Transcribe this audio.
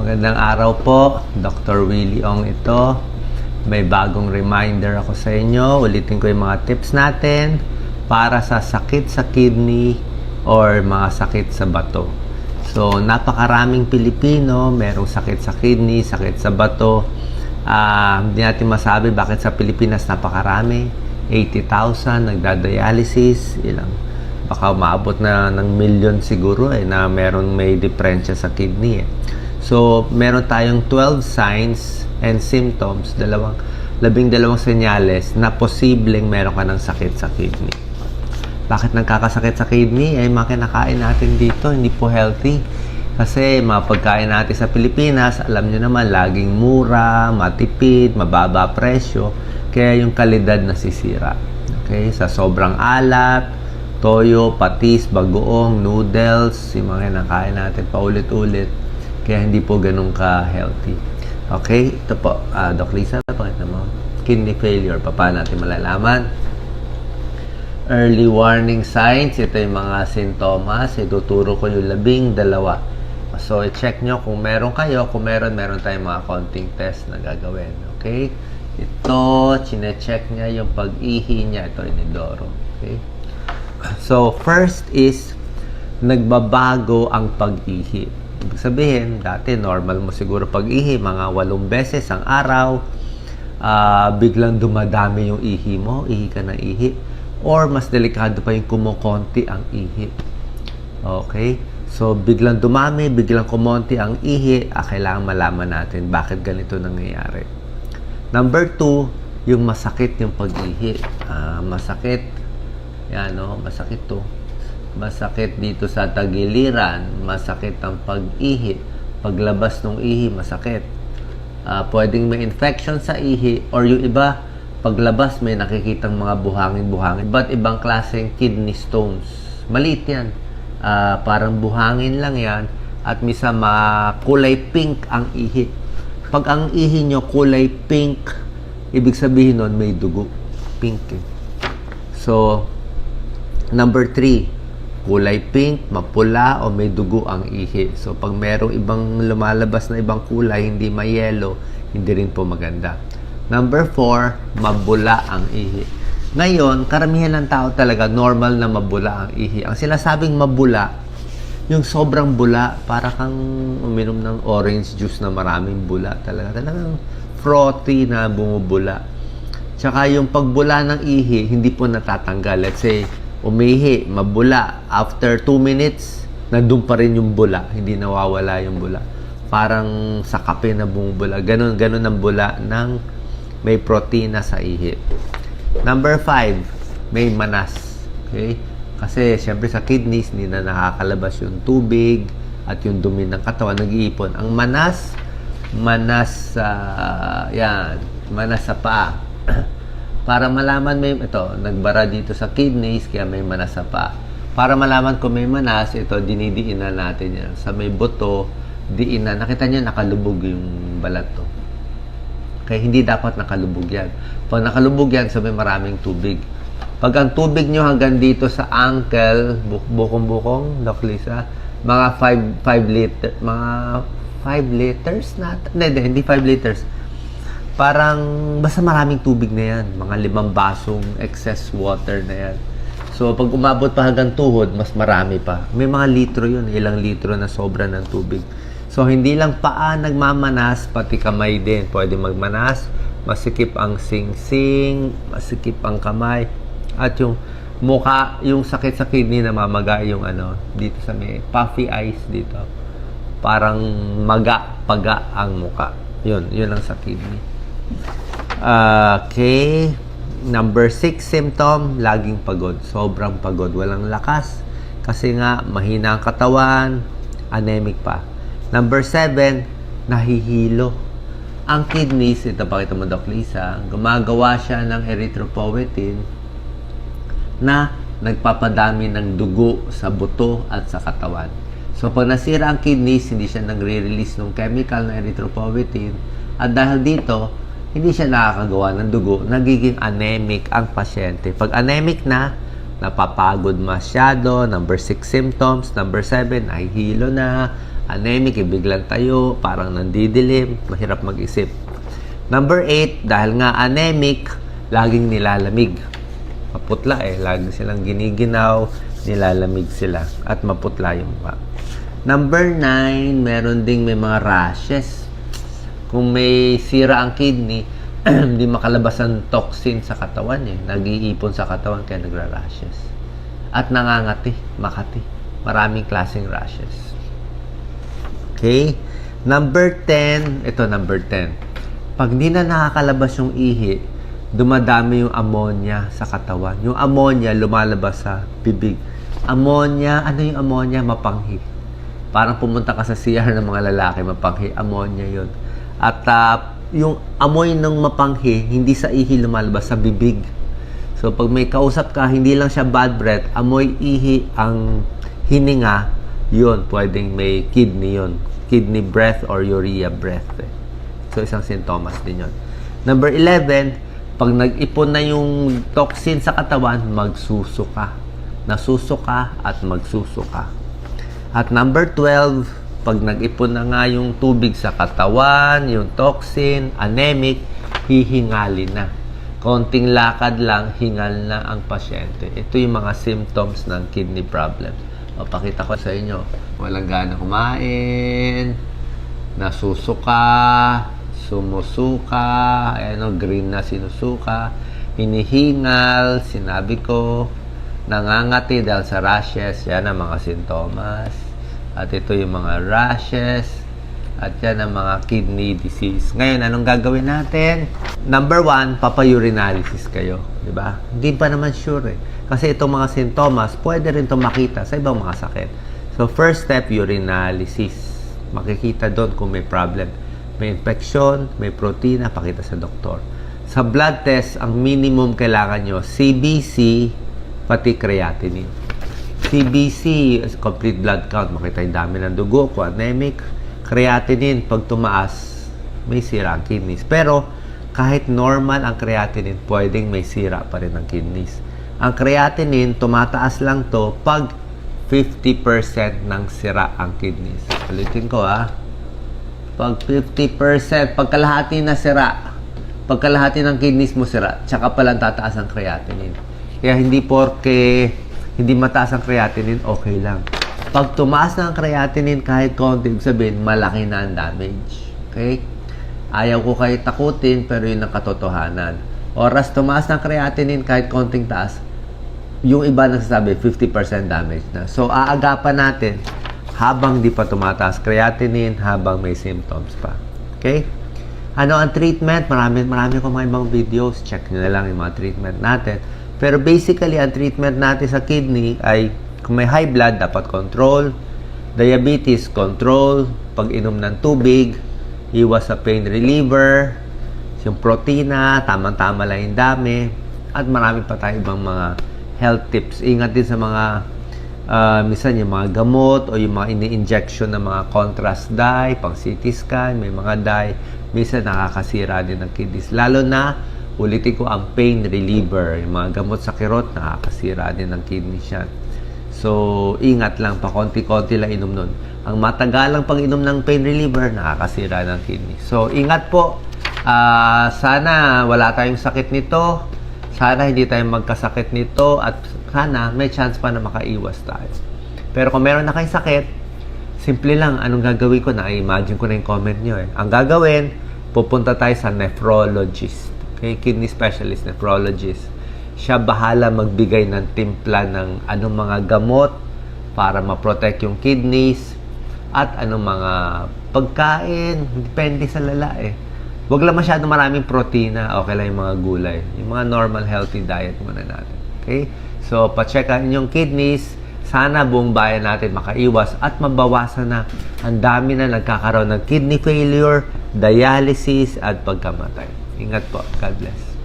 Magandang araw po, Dr. Willie Ong ito. May bagong reminder ako sa inyo. Ulitin ko yung mga tips natin para sa sakit sa kidney or mga sakit sa bato. So, napakaraming Pilipino, merong sakit sa kidney, sakit sa bato. Hindi natin masabi bakit sa Pilipinas napakarami. 80,000 nagda-dialysis, ilang baka maabot na ng milyon siguro na may diferensya sa kidney So, meron tayong 12 signs and symptoms, 12 senyales na posibleng meron ka ng sakit sa kidney. Bakit nagkakasakit sa kidney? Mga kinakain natin dito, hindi po healthy. Kasi mga pagkain natin sa Pilipinas, alam nyo naman, laging mura, matipid, mababa presyo, kaya yung kalidad nasisira. Okay? Sa sobrang alat, toyo, patis, bagoong, noodles, yung mga kinakain natin paulit-ulit, kaya hindi po ganun ka-healthy. Okay? Ito po, Doc Lisa, pakita mo. Kidney failure, paano natin malalaman? Early warning signs, ito yung mga sintomas, ituturo ko yung 12. So, i-check nyo kung meron kayo. Kung meron tayong mga konting test na gagawin. Okay? Ito, chine-check niya yung pag-ihi niya. Ito, inidoro. Okay? So, first is, nagbabago ang pag-ihi. Ibig sabihin, dati normal mo siguro pag-ihi, mga 8 beses ang araw. Biglang dumadami yung ihi mo, ihi ka na ihi. Or mas delikado pa yung kumukonti ang ihi. Okay? So, biglang dumami, biglang kumonti ang ihi, kailangan malaman natin bakit ganito nangyayari. Number 2, yung masakit yung pag-ihi. Masakit. Yan, no? Masakit to. Masakit dito sa tagiliran. Masakit ang pag-ihi. Paglabas ng ihi, masakit. Pwedeng may infection sa ihi or yung iba, paglabas may nakikitang mga buhangin-buhangin. But ibang klaseng kidney stones. Maliit yan. Parang buhangin lang yan. At misa kulay pink ang ihi. Pag ang ihi nyo kulay pink, ibig sabihin nun may dugo. Pink eh. So, number 3, kulay pink, mapula o may dugo ang ihi. So, pag merong ibang lumalabas na ibang kulay, hindi may yellow, hindi rin po maganda. Number 4, mabula ang ihi. Ngayon, karamihan ng tao talaga normal na mabula ang ihi. Ang sinasabing mabula, yung sobrang bula, para kang uminom ng orange juice na maraming bula. Talagang frothy na bumubula. Tsaka yung pagbula ng ihi, hindi po natatanggal. Let's say, umihi, mabula. After 2 minutes, nandun pa rin yung bula. Hindi nawawala yung bula. Parang sa kape na bumubula. Ganon ang bula ng may protina sa ihi. Number 5, may manas. Okay? Kasi, syempre sa kidneys, hindi na nakakalabas yung tubig at yung dumi ng katawan, nag-iipon. Ang manas sa paa. Para malaman nagbara dito sa kidneys, kaya may manas sa paa. Para malaman kung may manas, ito, dinidiinan natin yan. Sa may buto, diinan. Nakita nyo, nakalubog yung balat to. Kaya hindi dapat nakalubog yan. Pag nakalubog yan, sabi maraming tubig. Pag ang tubig nyo hanggang dito sa ankle, bukong-bukong, Doc Lisa, mga 5 liter, mga 5 liters na, hindi 5 liters. Parang, basta maraming tubig na yan. Mga 5 basong excess water na yan. So, pag umabot pa hanggang tuhod, mas marami pa. May mga litro yun, ilang litro na sobra ng tubig. So, hindi lang paa nagmamanas, pati kamay din. Pwede magmanas, masikip ang sing-sing, masikip ang kamay. At yung mukha, yung sakit sa kidney na mamaga yung dito sa may puffy eyes dito. Parang paga ang mukha. Yun ang sa kidney. Okay. Number 6 symptom, laging pagod. Sobrang pagod. Walang lakas. Kasi nga, mahina ang katawan, anemic pa. Number 7, nahihilo. Ang kidneys, ito pakita mo Doc Lisa, gumagawa siya ng erythropoietin na nagpapadami ng dugo sa buto at sa katawan. So, pag nasira ang kidneys, hindi siya nagre-release ng chemical na erythropoietin. At dahil dito, hindi siya nakakagawa ng dugo, nagiging anemic ang pasyente. Pag anemic na, napapagod masyado. Number 6 symptoms. Number 7, nahihilo na. Anemic, biglang tayo, parang nandidilim, mahirap mag-isip. Number 8, dahil nga anemic, laging nilalamig. Maputla lagi silang giniginaw, nilalamig sila, at maputla yung mukha. Number 9, meron ding may mga rashes. Kung may sira ang kidney, hindi makalabas ang toxin sa katawan nag-iipon sa katawan kaya nagra-rashes. At nangangati, makati. Maraming klaseng rashes. Okay? Number 10, ito number 10. Pag di na nakakalabas yung ihi, dumadami yung ammonia sa katawan. Yung ammonia lumalabas sa bibig. Ammonia, ano yung ammonia? Mapanghi. Parang pumunta ka sa CR ng mga lalaki, mapanghi. Ammonia yun. At yung amoy ng mapanghi, hindi sa ihi lumalabas, sa bibig. So, pag may kausap ka, hindi lang siya bad breath, amoy ihi ang hininga, yun, pwedeng may kidney yun. Kidney breath or urea breath. So, isang sintomas din yun. Number 11, pag nag-ipon na yung toxin sa katawan, magsusuka. Nasusuka at magsusuka. At number 12, pag nag-ipon na nga yung tubig sa katawan, yung toxin, anemic, hihingali na. Konting lakad lang, hingal na ang pasyente. Ito yung mga symptoms ng kidney problem. Papakita ko sa inyo. Walang gana kumain, nasusuka, sumusuka, green na sinusuka, hinihingal, sinabi ko, nangangati dahil sa rashes, yan ang mga sintomas. At ito yung mga rashes. At yan ang mga kidney disease. Ngayon, anong gagawin natin? Number 1, papa-urinalysis kayo. Diba? Hindi pa naman sure Kasi itong mga sintomas, pwede rin itong makita sa ibang mga sakit. So, first step, urinalysis. Makikita doon kung may problem. May infection, may protina, pakita sa doktor. Sa blood test, ang minimum kailangan nyo, CBC, pati creatinine. CBC, complete blood count, makita yung dami ng dugo, kung anemic. Creatinine, pag tumaas, may sira ang kidneys. Pero, kahit normal ang creatinine, pwedeng may sira pa rin ang kidneys. Ang creatinine, tumataas lang to pag 50% ng sira ang kidneys. Ulitin ko Pag 50%, pagkalahati na sira, pagkalahati ng kidneys mo sira, tsaka palang tataas ang creatinine. Kaya hindi porke hindi mataas ang creatinine, okay lang. Pag tumaas na ang creatinine, kahit konti, sabihin, malaki na ang damage. Okay? Ayaw ko kayo takutin, pero yun ang katotohanan. Oras tumaas ng creatinine, kahit konting taas, yung iba nagsasabi, 50% damage na. So, aagapan natin habang di pa tumataas creatinine, habang may symptoms pa. Okay? Ano ang treatment? Marami akong mga ibang videos. Check nyo na lang yung mga treatment natin. Pero basically, ang treatment natin sa kidney ay kung may high blood, dapat control. Diabetes, control. Pag-inom ng tubig, iwas sa pain reliever. Yung protina, tamang-tama lang yung dami. At marami pa tayo ibang mga health tips. Ingat din sa mga, minsan yung mga gamot o yung mga ini-injection ng mga contrast dye, pang CT scan, may mga dye. Minsan nakakasira din ng kidneys. Lalo na, ulitin ko ang pain reliever. Yung mga gamot sa kirot, nakakasira din ng kidney yan. So, ingat lang. Pakonti-konti lang inom nun. Ang matagalang pag-inom ng pain reliever, nakakasira ng kidney. So, ingat po. Sana wala tayong sakit nito. Sana hindi tayo magkasakit nito. At sana may chance pa na makaiwas tayo. Pero kung meron na kayong sakit, simple lang. Anong gagawin ko? Na-imagine ko na yung comment nyo Ang gagawin, pupunta tayo sa nephrologist. Okay, kidney specialist, nephrologist. Siya bahala magbigay ng timpla ng anong mga gamot para ma-protect yung kidneys at anong mga pagkain. Depende sa Huwag lang masyadong maraming protina. Okay lang yung mga gulay. Yung mga normal healthy diet muna natin. Okay? So, pa-check ang inyong kidneys. Sana buong bayan natin makaiwas at mabawasan na ang dami na nagkakaroon ng kidney failure, dialysis at pagkamatay. Ingat po. God bless.